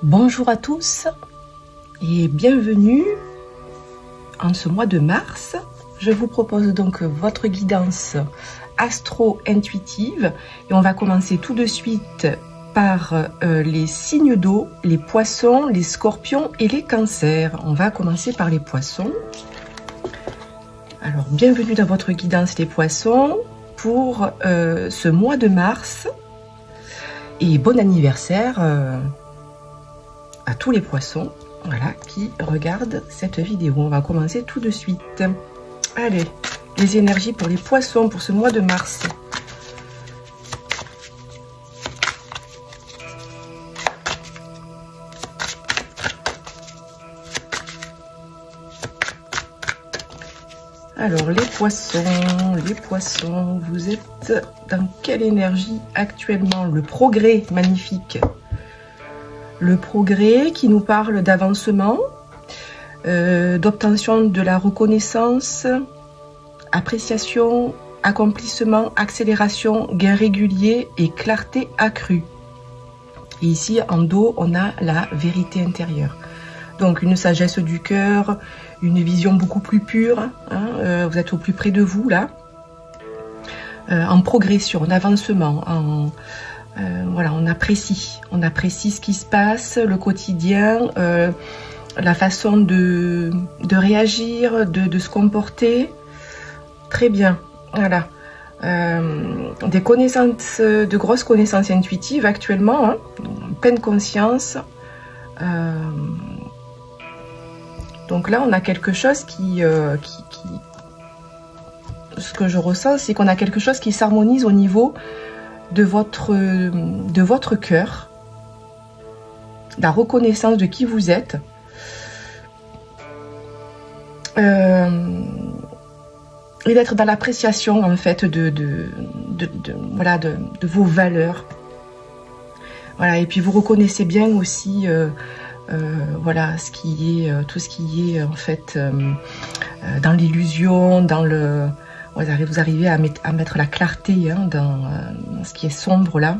Bonjour à tous et bienvenue en ce mois de mars. Je vous propose donc votre guidance astro-intuitive et on va commencer tout de suite par les signes d'eau, les poissons, les scorpions et les cancers. On va commencer par les poissons. Alors, bienvenue dans votre guidance les poissons pour ce mois de mars et bon anniversaire à tous les poissons, voilà, qui regardent cette vidéo. On va commencer tout de suite. Allez, les énergies pour les poissons pour ce mois de mars. Alors les poissons, vous êtes dans quelle énergie actuellement? Le progrès, magnifique. Le progrès qui nous parle d'avancement, d'obtention de la reconnaissance, appréciation, accomplissement, accélération, gain régulier et clarté accrue. Et ici en dos, on a la vérité intérieure. Donc une sagesse du cœur, une vision beaucoup plus pure, hein, vous êtes au plus près de vous là, en progression, en avancement, voilà, on apprécie ce qui se passe, le quotidien, la façon de réagir, de se comporter, très bien, voilà. Des connaissances, de grosses connaissances intuitives actuellement, hein, pleine conscience. Donc là, on a quelque chose ce que je ressens, c'est qu'on a quelque chose qui s'harmonise au niveau de votre cœur, la reconnaissance de qui vous êtes, et d'être dans l'appréciation en fait voilà, de vos valeurs. Voilà, et puis vous reconnaissez bien aussi voilà ce qui est tout ce qui est en fait dans l'illusion, dans le vous arrivez à mettre la clarté hein, dans ce qui est sombre là.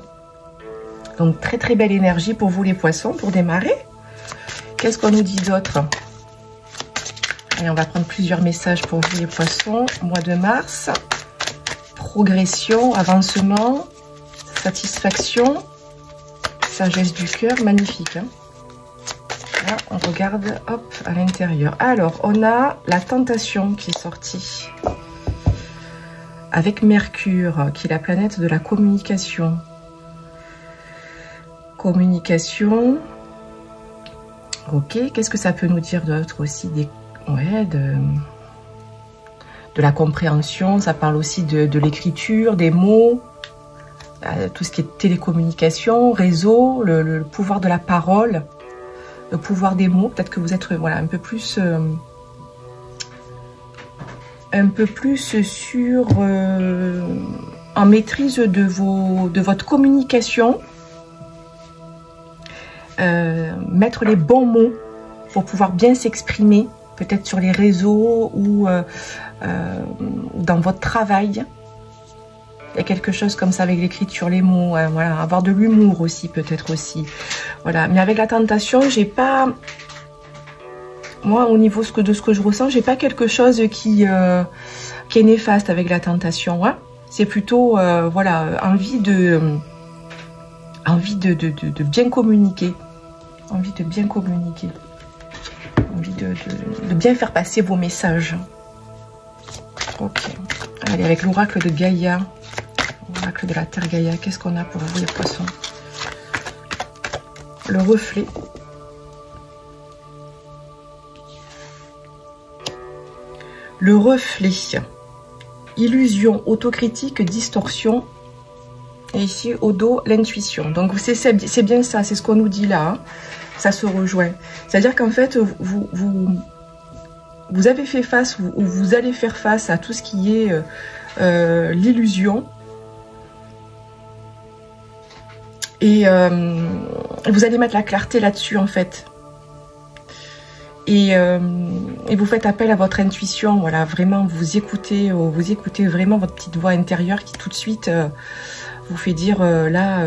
Donc très très belle énergie pour vous les poissons pour démarrer. Qu'est-ce qu'on nous dit d'autre? Allez, on va prendre plusieurs messages pour vous les poissons. Mois de mars, progression, avancement, satisfaction, sagesse du cœur, magnifique. Hein. Là, on regarde, hop, à l'intérieur. Alors, on a la tentation qui est sortie. Avec Mercure, qui est la planète de la communication. Communication. Ok, qu'est-ce que ça peut nous dire d'autre aussi de la compréhension, ça parle aussi de l'écriture, des mots, tout ce qui est télécommunication, réseau, le pouvoir de la parole. Le pouvoir des mots, peut-être que vous êtes voilà, un peu plus sur en maîtrise de votre communication, mettre les bons mots pour pouvoir bien s'exprimer, peut-être sur les réseaux ou dans votre travail. Il y a quelque chose comme ça avec l'écriture, les mots, hein, voilà, avoir de l'humour aussi, peut-être aussi. Voilà, mais avec la tentation, j'ai pas... Moi, au niveau de ce que je ressens, j'ai pas quelque chose qui est néfaste avec la tentation. Hein. C'est plutôt, voilà, envie de bien communiquer. Envie de bien communiquer. Envie de bien faire passer vos messages. Ok. Allez, avec l'oracle de Gaïa. L'oracle de la Terre Gaïa. Qu'est-ce qu'on a pour vous les poissons? Le reflet. Le reflet. Illusion, autocritique, distorsion. Et ici, au dos, l'intuition. Donc, c'est bien ça. C'est ce qu'on nous dit là. Hein. Ça se rejoint. C'est-à-dire qu'en fait, vous avez fait face, ou vous allez faire face à tout ce qui est l'illusion. Et vous allez mettre la clarté là-dessus, en fait. Et vous faites appel à votre intuition, voilà, vraiment vous écoutez vraiment votre petite voix intérieure qui tout de suite vous fait dire voilà,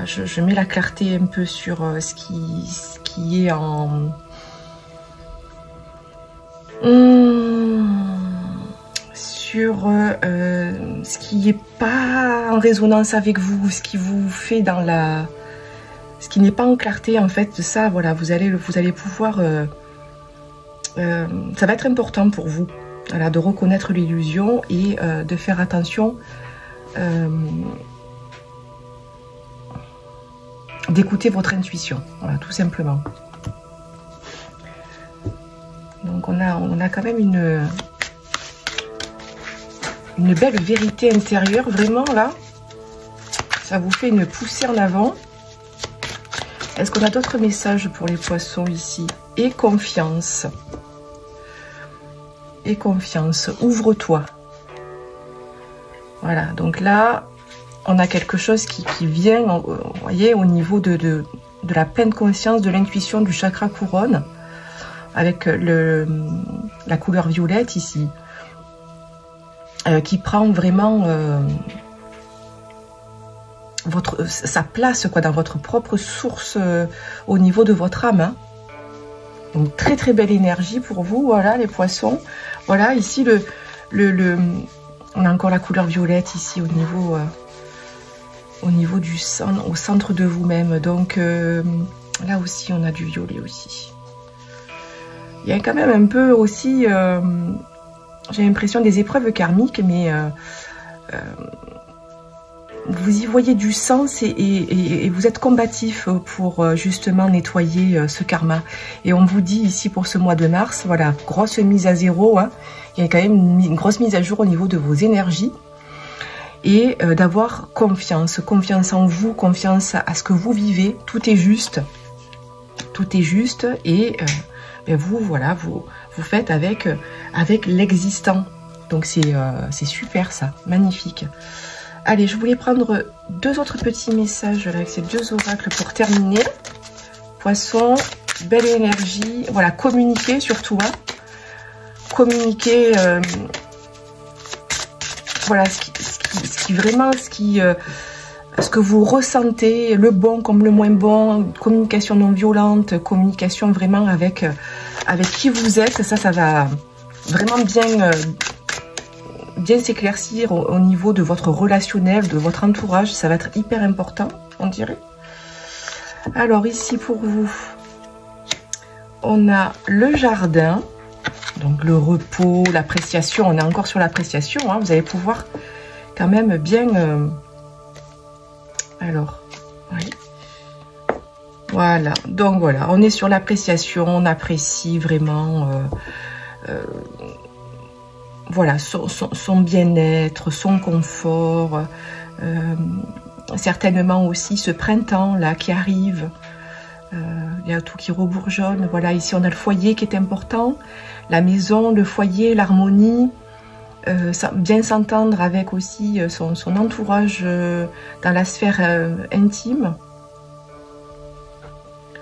je mets la clarté un peu sur ce qui est en sur ce qui n'est pas en résonance avec vous, ce qui vous fait dans la... Ce qui n'est pas en clarté, en fait, ça, voilà, vous allez pouvoir... ça va être important pour vous, voilà, de reconnaître l'illusion et de faire attention, d'écouter votre intuition, voilà, tout simplement. Donc on a quand même une belle vérité intérieure, vraiment, là. Ça vous fait une poussée en avant. Est-ce qu'on a d'autres messages pour les poissons ici? Et confiance. Et confiance. Ouvre-toi. Voilà, donc là, on a quelque chose qui vient, vous voyez, au niveau de la pleine conscience, de l'intuition du chakra couronne, avec la couleur violette ici, qui prend vraiment... sa place quoi, dans votre propre source au niveau de votre âme, hein. Donc très très belle énergie pour vous, voilà les poissons. Voilà ici on a encore la couleur violette ici au niveau du au centre de vous-même. Donc là aussi on a du violet aussi. Il y a quand même un peu aussi, j'ai l'impression, des épreuves karmiques, mais vous y voyez du sens et vous êtes combatif pour justement nettoyer ce karma. Et on vous dit ici pour ce mois de mars, voilà, grosse mise à zéro, hein. Il y a quand même une grosse mise à jour au niveau de vos énergies. Et d'avoir confiance en vous, confiance à ce que vous vivez. Tout est juste. Tout est juste et vous, voilà, vous faites avec l'existant. Donc c'est super ça, magnifique. Allez, je voulais prendre deux autres petits messages là, avec ces deux oracles pour terminer. Poisson, belle énergie. Voilà, communiquer surtout. Hein. Communiquer. Voilà, ce que vous ressentez, le bon comme le moins bon. Communication non violente, communication vraiment avec qui vous êtes. Ça va vraiment bien s'éclaircir au niveau de votre relationnel, de votre entourage. Ça va être hyper important, on dirait. Alors ici pour vous, on a le jardin, donc le repos, l'appréciation. On est encore sur l'appréciation, hein. Vous allez pouvoir quand même bien... Alors, oui. Voilà, donc voilà, on est sur l'appréciation, on apprécie vraiment... voilà, son bien-être, son confort, certainement aussi ce printemps-là qui arrive. Il y a tout qui rebourgeonne. Voilà, ici on a le foyer qui est important, la maison, le foyer, l'harmonie, bien s'entendre avec aussi son entourage dans la sphère intime.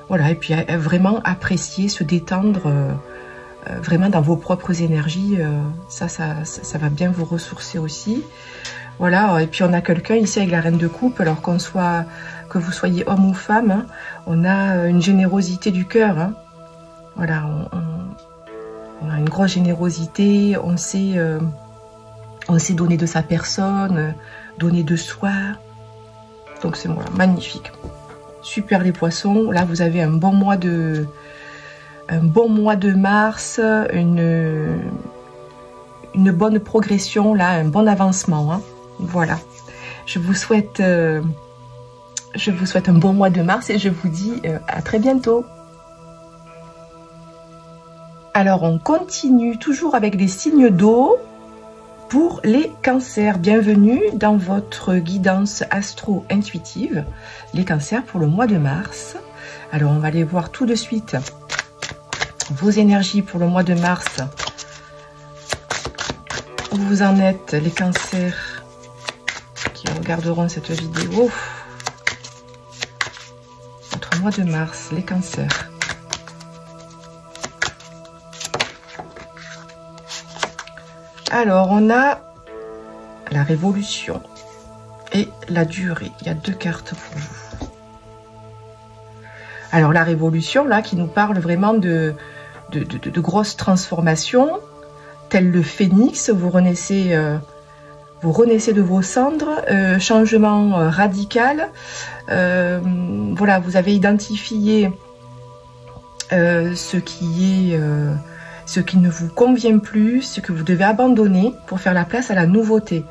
Voilà, et puis vraiment apprécier, se détendre vraiment dans vos propres énergies, ça va bien vous ressourcer aussi. Voilà, et puis on a quelqu'un ici avec la reine de coupe, alors que vous soyez homme ou femme, hein, on a une générosité du cœur. Hein. Voilà, on a une grosse générosité, on sait donner de sa personne, donner de soi. Donc c'est voilà, magnifique. Super les poissons, là vous avez un bon mois de mars, une bonne progression, là, un bon avancement. Hein. Voilà. Je vous souhaite un bon mois de mars et je vous dis à très bientôt. Alors, on continue toujours avec les signes d'eau pour les cancers. Bienvenue dans votre guidance astro-intuitive. Les cancers pour le mois de mars. Alors, on va aller voir tout de suite vos énergies pour le mois de mars. Où vous en êtes, les cancers qui regarderont cette vidéo. Votre ce mois de mars, les cancers. Alors, on a la révolution et la durée. Il y a 2 cartes pour vous. Alors, la révolution, là, qui nous parle vraiment de grosses transformations, tel le phénix, vous renaissez de vos cendres, changement radical. Voilà, vous avez identifié ce qui ne vous convient plus, ce que vous devez abandonner pour faire la place à la nouveauté.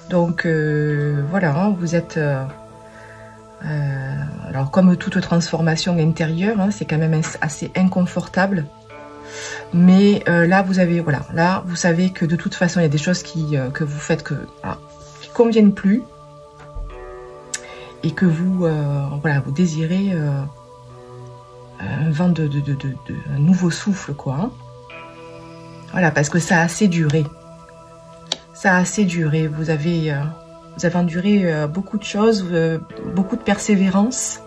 Donc voilà, hein, vous êtes... alors comme toute transformation intérieure, hein, c'est quand même assez inconfortable. Mais là, vous avez, voilà, là, vous savez que de toute façon, il y a des choses que vous faites qui conviennent plus. Et que vous, voilà, vous désirez un vent un nouveau souffle, quoi. Hein. Voilà, parce que ça a assez duré. Ça a assez duré. Vous avez enduré beaucoup de choses, beaucoup de persévérance.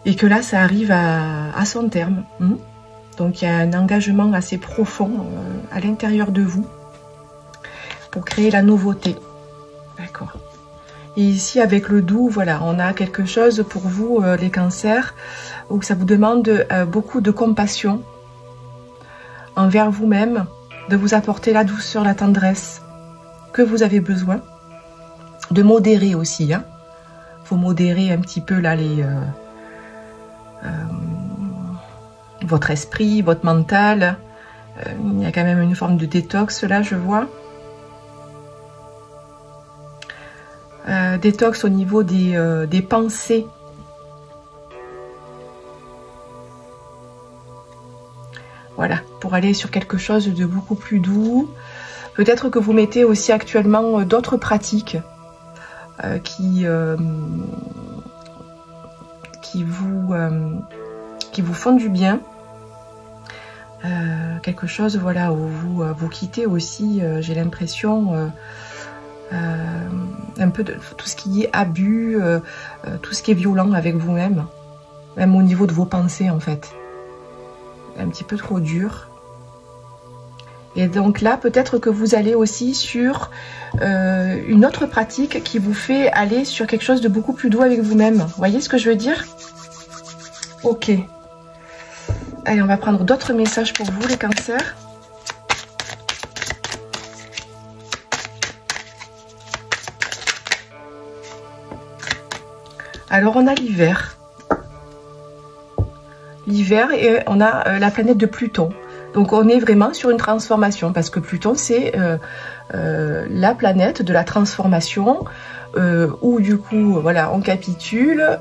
Et que là, ça arrive à son terme. Hein. Donc, il y a un engagement assez profond à l'intérieur de vous pour créer la nouveauté. D'accord. Et ici, avec le doux, voilà, on a quelque chose pour vous, les cancers, où ça vous demande beaucoup de compassion envers vous-même, de vous apporter la douceur, la tendresse que vous avez besoin, de modérer aussi. Hein. Faut modérer un petit peu là votre esprit, votre mental. Il y a quand même une forme de détox là, je vois. Détox au niveau des pensées. Voilà, pour aller sur quelque chose de beaucoup plus doux. Peut-être que vous mettez aussi actuellement d'autres pratiques qui vous font du bien. Quelque chose, voilà, où vous quittez aussi, j'ai l'impression, un peu de tout ce qui est abus, tout ce qui est violent avec vous-même, même au niveau de vos pensées en fait, un petit peu trop dur. Et donc là, peut-être que vous allez aussi sur une autre pratique qui vous fait aller sur quelque chose de beaucoup plus doux avec vous-même. Vous voyez ce que je veux dire? Ok. Allez, on va prendre d'autres messages pour vous, les cancers. Alors, on a l'hiver. L'hiver, et on a la planète de Pluton. Donc, on est vraiment sur une transformation, parce que Pluton, c'est la planète de la transformation, où du coup, voilà, on capitule,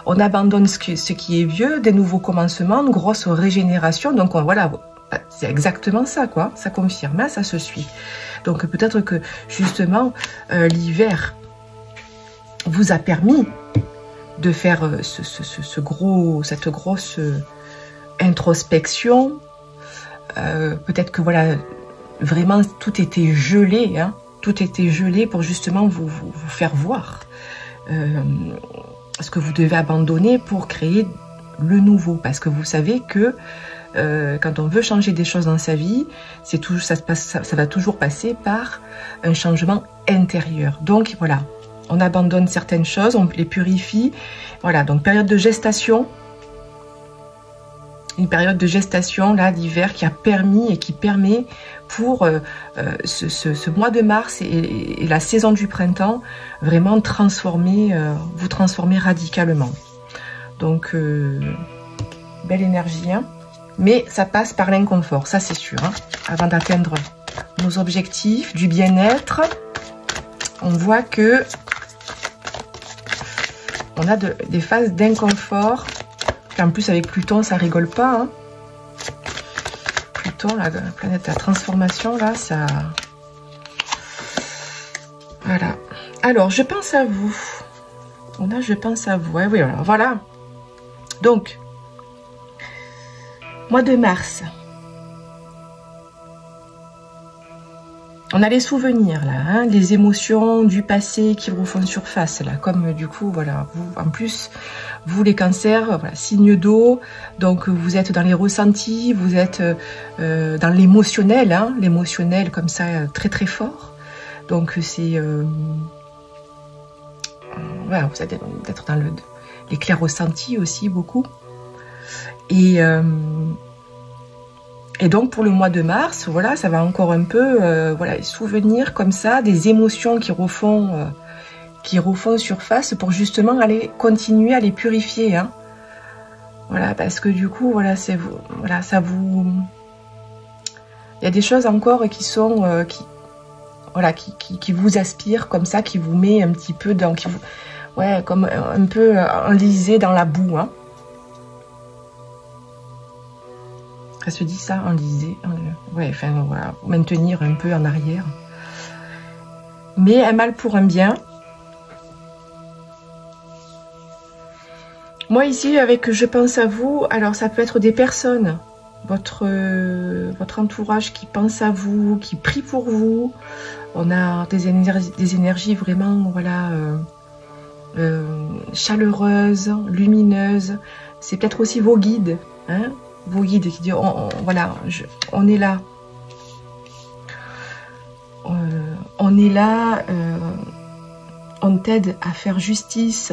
on abandonne ce qui est vieux, des nouveaux commencements, une grosse régénération. Donc, voilà, c'est exactement ça, quoi. Ça confirme, hein, ça se suit. Donc, peut-être que, justement, l'hiver vous a permis de faire cette grosse introspection. Peut-être que voilà, vraiment tout était gelé, hein, tout était gelé pour justement vous faire voir ce que vous devez abandonner pour créer le nouveau. Parce que vous savez que quand on veut changer des choses dans sa vie, ça va toujours passer par un changement intérieur. Donc voilà, on abandonne certaines choses, on les purifie. Voilà, donc période de gestation. Une période de gestation là d'hiver qui a permis et qui permet pour ce mois de mars et la saison du printemps vraiment vous transformer radicalement. Donc belle énergie, hein. Mais ça passe par l'inconfort, ça c'est sûr, hein. Avant d'atteindre nos objectifs du bien-être, on voit que on a des phases d'inconfort. En plus, avec Pluton, ça rigole pas. Hein. Pluton, la planète de la transformation, là, ça... Voilà. Alors, je pense à vous. On a, je pense à vous. Ouais, oui, alors, voilà. Donc, mois de mars. On a les souvenirs là, hein, les émotions du passé qui refont surface là, comme du coup voilà, vous, en plus vous les cancers, voilà, signe d'eau, donc vous êtes dans les ressentis, vous êtes dans l'émotionnel, hein, l'émotionnel comme ça très très fort, donc c'est voilà, vous allez être dans les clairs ressentis aussi beaucoup, et donc pour le mois de mars, voilà, ça va encore un peu, voilà, les souvenirs comme ça, des émotions qui refont surface pour justement aller continuer à les purifier, hein. Voilà, parce que du coup, voilà, c'est voilà, ça vous, il y a des choses encore qui sont, voilà, qui vous aspirent comme ça, qui vous met un petit peu dans, ouais, comme un peu enlisé dans la boue, hein. Ça se dit ça, enliser, ouais, enfin voilà, maintenir un peu en arrière. Mais un mal pour un bien. Moi ici, avec je pense à vous, alors ça peut être des personnes, votre entourage qui pense à vous, qui prie pour vous. On a des énergies vraiment, voilà, chaleureuses, lumineuses. C'est peut-être aussi vos guides, hein, vos guides qui disent, voilà, on est là. On est là, on t'aide à faire justice.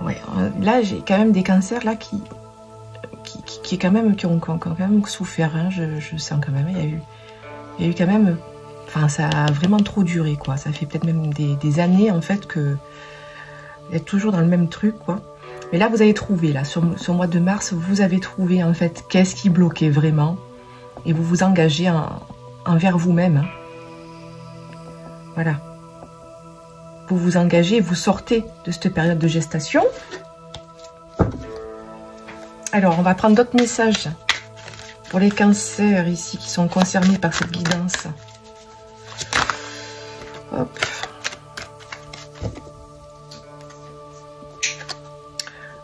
Ouais, là j'ai quand même des cancers là qui ont quand même souffert, hein, je sens quand même, il y a eu quand même, enfin ça a vraiment trop duré quoi, ça fait peut-être même des années en fait que vous êtes toujours dans le même truc quoi. Mais là vous avez trouvé, là sur le mois de mars, vous avez trouvé en fait qu'est-ce qui bloquait vraiment, et vous vous engagez envers vous-même, hein. Voilà. Vous vous engagez, vous sortez de cette période de gestation. Alors, on va prendre d'autres messages pour les cancers ici qui sont concernés par cette guidance. Hop.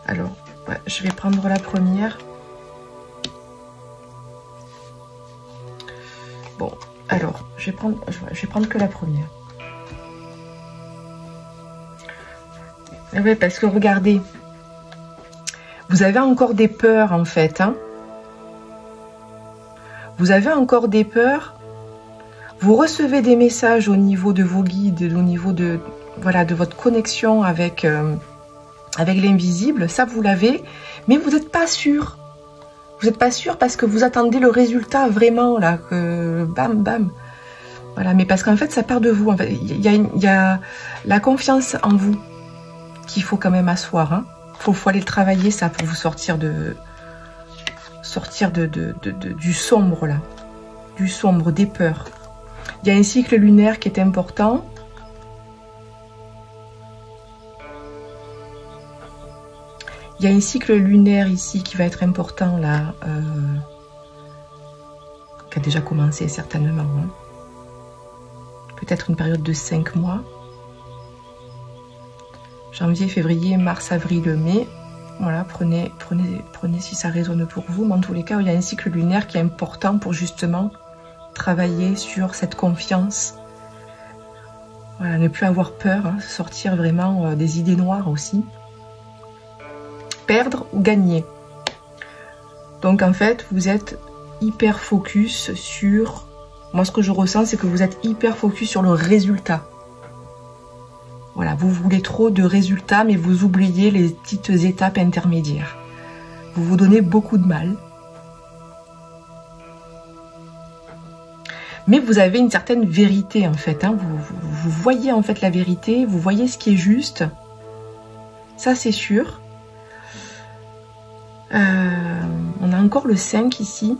Alors, ouais, je vais prendre la première. Bon, alors, je vais prendre que la première. Oui, parce que regardez, vous avez encore des peurs en fait, hein. Vous avez encore des peurs. Vous recevez des messages au niveau de vos guides, au niveau de, voilà, de votre connexion avec, avec l'invisible. Ça, vous l'avez, mais vous n'êtes pas sûr. Vous n'êtes pas sûr parce que vous attendez le résultat vraiment, là, que bam, bam. Voilà, mais parce qu'en fait, ça part de vous. En fait, il y a la confiance en vous qu'il faut quand même asseoir, hein. Faut aller le travailler ça pour vous sortir du sombre là, du sombre, des peurs. Il y a un cycle lunaire qui est important. Il y a un cycle lunaire ici qui va être important là, qui a déjà commencé certainement, hein. Peut-être une période de 5 mois. Janvier, février, mars, avril, mai. Voilà, prenez si ça résonne pour vous. Mais en tous les cas, il y a un cycle lunaire qui est important pour justement travailler sur cette confiance. Voilà, ne plus avoir peur, hein, sortir vraiment des idées noires aussi. Perdre ou gagner. Donc en fait, vous êtes hyper focus sur... Moi, ce que je ressens, c'est que vous êtes hyper focus sur le résultat. Voilà, vous voulez trop de résultats, mais vous oubliez les petites étapes intermédiaires. Vous vous donnez beaucoup de mal. Mais vous avez une certaine vérité, en fait, hein. Vous voyez, en fait, la vérité. Vous voyez ce qui est juste. Ça, c'est sûr. On a encore le 5 ici,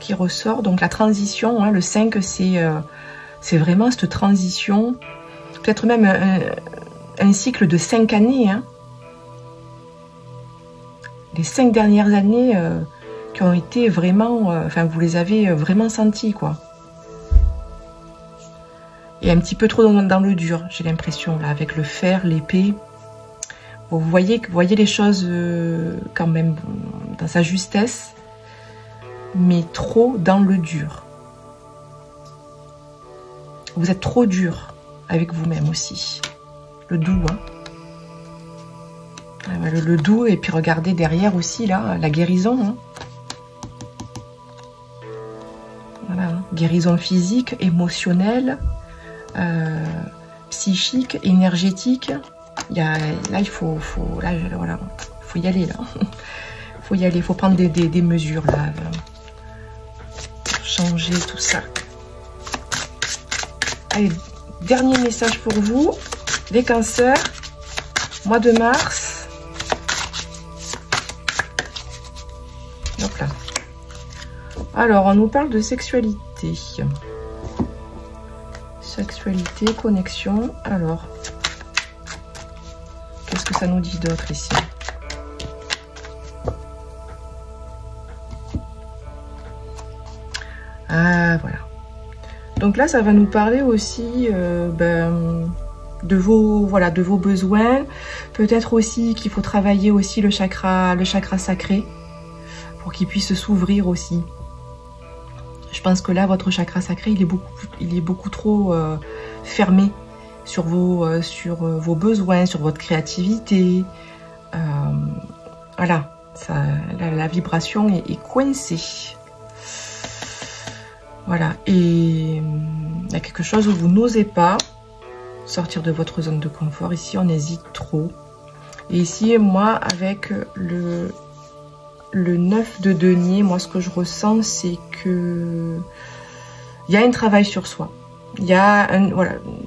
qui ressort. Donc, la transition, hein, le 5, c'est vraiment cette transition... Peut-être même un cycle de 5 années. Hein. Les 5 dernières années qui ont été vraiment... Enfin, vous les avez vraiment senties, quoi. Et un petit peu trop dans le dur, j'ai l'impression, là, avec le fer, l'épée. Vous voyez les choses quand même dans sa justesse. mais trop dans le dur. Vous êtes trop dur avec vous-même aussi. Le doux, hein. Le doux, et puis regardez derrière aussi, là, la guérison. Hein. Voilà, hein. Guérison physique, émotionnelle, psychique, énergétique. Là, il faut là, voilà, faut y aller, là. Faut y aller, il faut prendre des mesures, là, pour changer tout ça. Allez, dernier message pour vous, les cancers, mois de mars. Hop là. Alors, on nous parle de sexualité. Sexualité, connexion. Alors, qu'est-ce que ça nous dit d'autre ici? Ah, voilà. Donc là, ça va nous parler aussi de vos besoins. Peut-être aussi qu'il faut travailler aussi le chakra sacré pour qu'il puisse s'ouvrir aussi. Je pense que là, votre chakra sacré, il est beaucoup trop fermé sur vos besoins, sur votre créativité. Voilà, la vibration est coincée. Voilà, et il y a quelque chose où vous n'osez pas sortir de votre zone de confort. Ici, on hésite trop. Et ici, moi, avec le 9 de denier, moi, ce que je ressens, c'est que il y a un travail sur soi. Il y a un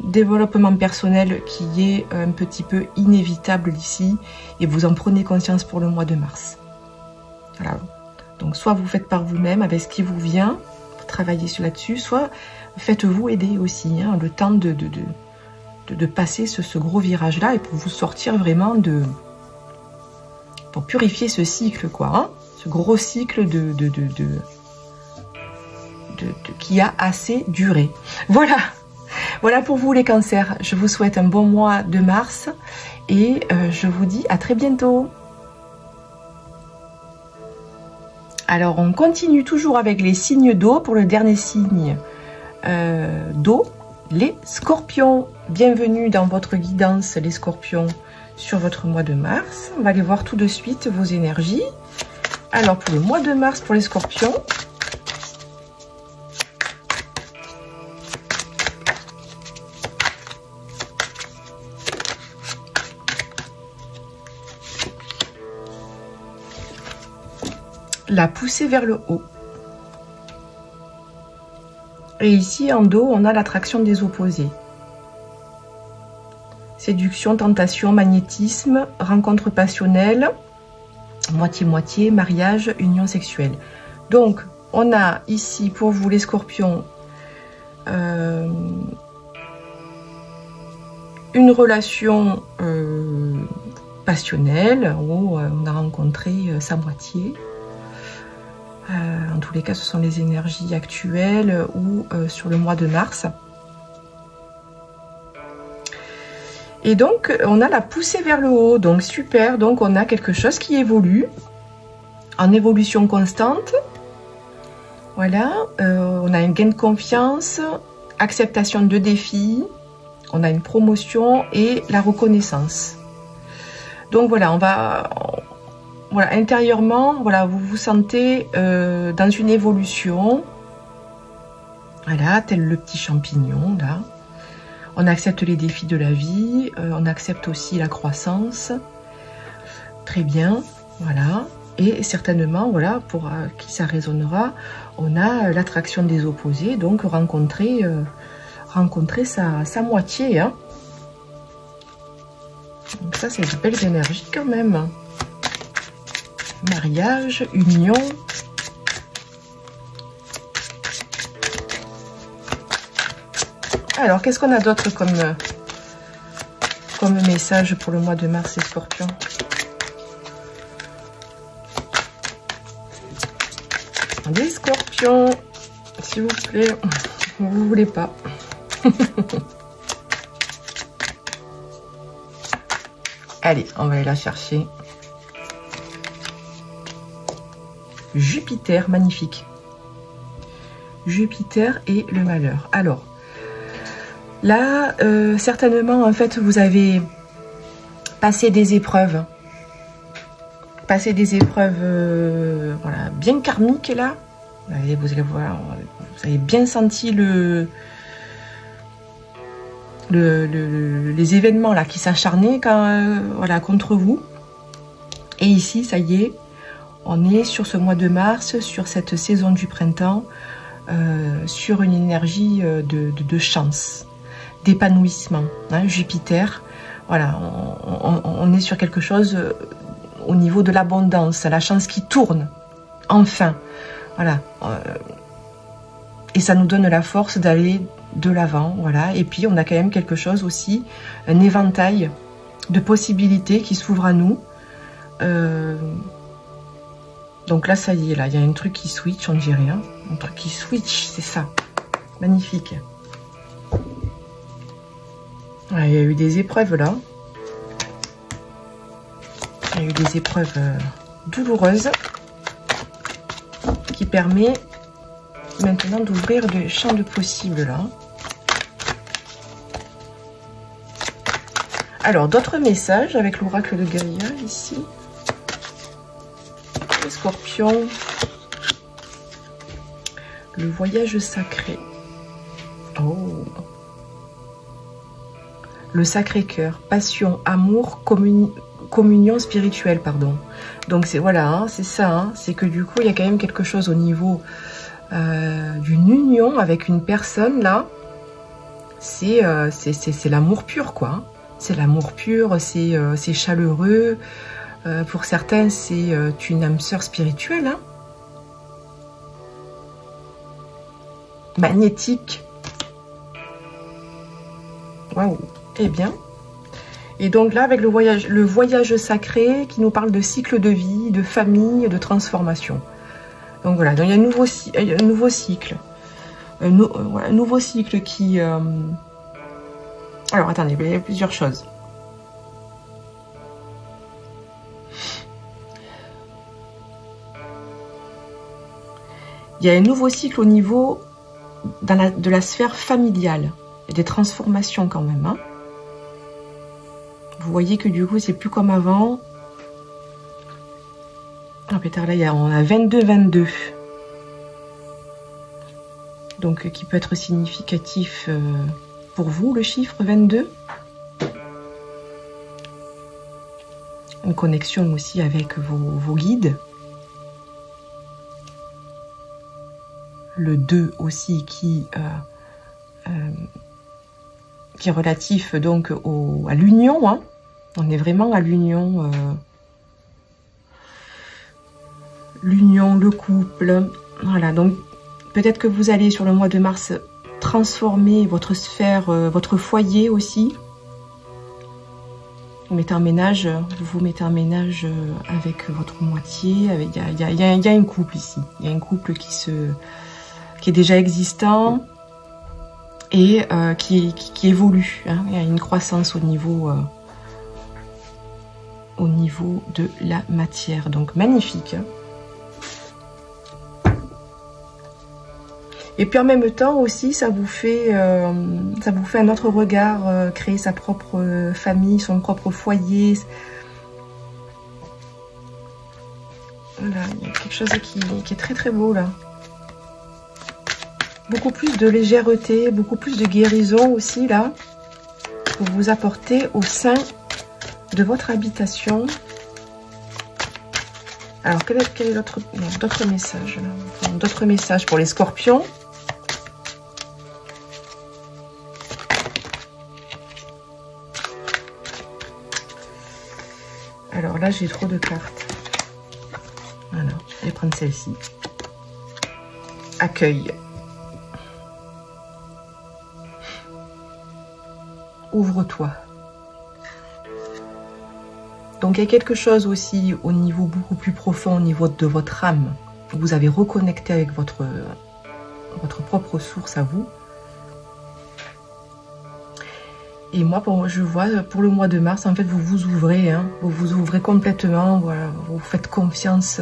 développement personnel qui est un petit peu inévitable ici. Et vous en prenez conscience pour le mois de mars. Voilà. Donc, soit vous faites par vous-même avec ce qui vous vient, travailler là-dessus, soit faites-vous aider aussi, hein, le temps de passer ce gros virage-là et pour vous sortir vraiment pour purifier ce cycle, quoi, hein, ce gros cycle qui a assez duré. Voilà, voilà pour vous les cancers. Je vous souhaite un bon mois de mars et je vous dis à très bientôt. Alors, on continue toujours avec les signes d'eau. Pour le dernier signe d'eau, les scorpions. Bienvenue dans votre guidance, les scorpions, sur votre mois de mars. On va aller voir tout de suite vos énergies. Alors, pour le mois de mars, pour les scorpions, la poussée vers le haut. Et ici, en dos, on a l'attraction des opposés. Séduction, tentation, magnétisme, rencontre passionnelle, moitié-moitié, mariage, union sexuelle. Donc, on a ici, pour vous les scorpions, une relation passionnelle, où on a rencontré sa moitié. En tous les cas, ce sont les énergies actuelles ou sur le mois de mars. Et donc, on a la poussée vers le haut. Donc, super. Donc, on a quelque chose qui évolue en évolution constante. Voilà. On a un gain de confiance, acceptation de défis. On a une promotion et la reconnaissance. Donc, voilà, on va... Voilà, intérieurement, voilà, vous vous sentez dans une évolution. Voilà, tel le petit champignon, là. On accepte les défis de la vie, on accepte aussi la croissance. Très bien, voilà. Et certainement, voilà, pour qui ça résonnera, on a l'attraction des opposés, donc rencontrer sa moitié. Hein. Donc ça, c'est de belles énergies quand même. Mariage, union. Alors, qu'est-ce qu'on a d'autre comme message pour le mois de mars et Scorpion? Les Scorpions, s'il vous plaît, vous voulez pas. Allez, on va aller la chercher. Jupiter, magnifique. Jupiter et le malheur. Alors, là, certainement, en fait, vous avez passé des épreuves. Passé des épreuves voilà, bien karmiques, là. Vous allez voir, vous avez bien senti les événements là qui s'acharnaient voilà, contre vous. Et ici, ça y est, on est sur ce mois de mars, sur cette saison du printemps, sur une énergie de chance, d'épanouissement. Hein, Jupiter, voilà, on est sur quelque chose au niveau de l'abondance, la chance qui tourne, enfin. Voilà. Et ça nous donne la force d'aller de l'avant, voilà. Et puis, on a quand même quelque chose aussi, un éventail de possibilités qui s'ouvre à nous. Donc là, ça y est, là, il y a un truc qui switch, on dirait, hein. Un truc qui switch, c'est ça. Magnifique. Ouais, il y a eu des épreuves, là. Il y a eu des épreuves douloureuses qui permet maintenant d'ouvrir le champ de possibles, là. Alors, d'autres messages avec l'oracle de Gaïa, ici. Les scorpions. Le voyage sacré. Oh. Le Sacré-Cœur. Passion, amour, communion spirituelle, pardon. Donc, c'est voilà, hein, c'est ça. Hein, c'est que du coup, il y a quand même quelque chose au niveau d'une union avec une personne, là. C'est l'amour pur, quoi. Hein. C'est l'amour pur, c'est chaleureux. Pour certains, c'est une âme sœur spirituelle. Hein. Magnétique. Waouh. Eh bien. Et donc là, avec le voyage sacré qui nous parle de cycle de vie, de famille, de transformation. Donc voilà, donc il y a un nouveau cycle. Un nouveau cycle qui... Alors attendez, il y a plusieurs choses. Il y a un nouveau cycle au niveau de la sphère familiale. Il y a des transformations quand même. Hein. Vous voyez que du coup, c'est plus comme avant. Ah, pétard, là, on a 22-22. Donc, qui peut être significatif pour vous, le chiffre 22. Une connexion aussi avec vos guides. Le 2 aussi qui est relatif donc à l'union. Hein. On est vraiment à l'union. L'union, le couple. Voilà, donc peut-être que vous allez sur le mois de mars transformer votre sphère, votre foyer aussi. Vous mettez en ménage, avec votre moitié. Il y a un couple ici. Il y a un couple qui est déjà existant et qui évolue. Hein. Il y a une croissance au niveau de la matière. Donc magnifique. Hein. Et puis en même temps aussi, ça vous fait un autre regard, créer sa propre famille, son propre foyer. Voilà, il y a quelque chose qui est très très beau là. Beaucoup plus de légèreté, beaucoup plus de guérison aussi là, pour vous apporter au sein de votre habitation. Alors, quel est d'autres messages? D'autres messages pour les scorpions. Alors là, j'ai trop de cartes. Voilà, je vais prendre celle-ci. Accueil. Ouvre-toi. Donc il y a quelque chose aussi au niveau beaucoup plus profond, au niveau de votre âme. Vous avez reconnecté avec votre propre source à vous. Et moi, je vois pour le mois de mars, en fait, vous vous ouvrez. Hein, vous vous ouvrez complètement. Voilà, vous faites confiance.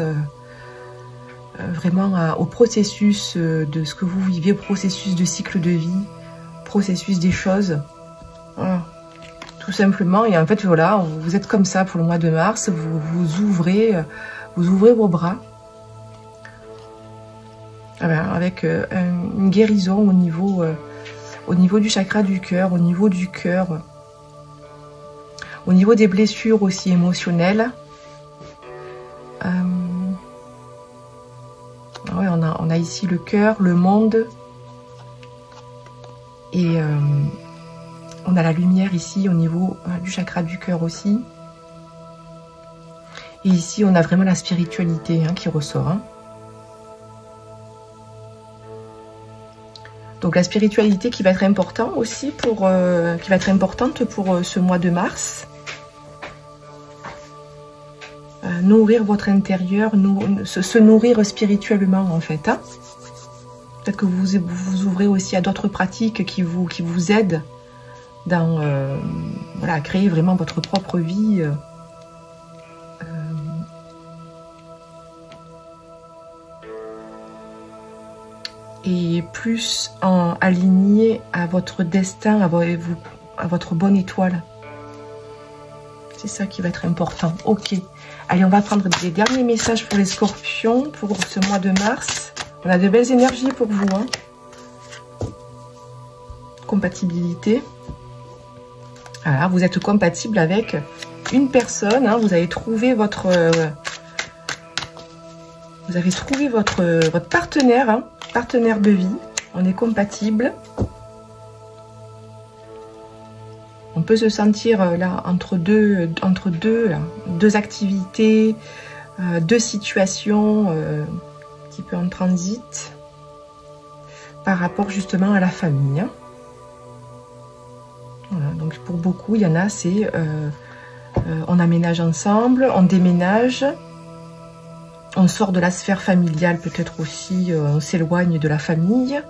vraiment au processus de ce que vous vivez, processus de cycle de vie, processus des choses. Voilà. Tout simplement. Et en fait, voilà, vous êtes comme ça pour le mois de mars. Vous ouvrez vos bras. Avec une guérison au niveau du chakra du cœur, au niveau du cœur, au niveau des blessures aussi émotionnelles. Ouais, on a ici le cœur, le monde, et on a la lumière ici au niveau du chakra du cœur aussi. Et ici, on a vraiment la spiritualité qui ressort. Donc la spiritualité qui va être importante aussi pour ce mois de mars. Nourrir votre intérieur, se nourrir spirituellement en fait. Peut-être que vous vous ouvrez aussi à d'autres pratiques qui vous aident dans voilà, à créer vraiment votre propre vie. Et plus aligné à votre destin, à votre bonne étoile. C'est ça qui va être important. Ok. Allez, on va prendre les derniers messages pour les scorpions pour ce mois de mars. On a de belles énergies pour vous. Compatibilité. Voilà, vous êtes compatible avec une personne. Vous avez trouvé votre partenaire. Partenaire de vie, on est compatible. On peut se sentir là entre deux activités, deux situations un petit peu en transit par rapport justement à la famille. Voilà, donc pour beaucoup, il y en a, c'est on aménage ensemble, on déménage. On sort de la sphère familiale, peut-être aussi, on s'éloigne de la famille.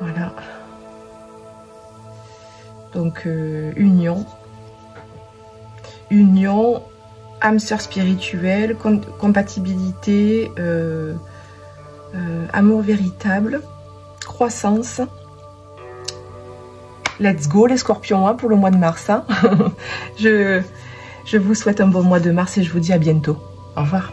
Voilà. Donc, union. Union, âme sœur spirituelle, compatibilité, amour véritable, croissance. Let's go les scorpions pour le mois de mars. Je vous souhaite un bon mois de mars et je vous dis à bientôt. Au revoir.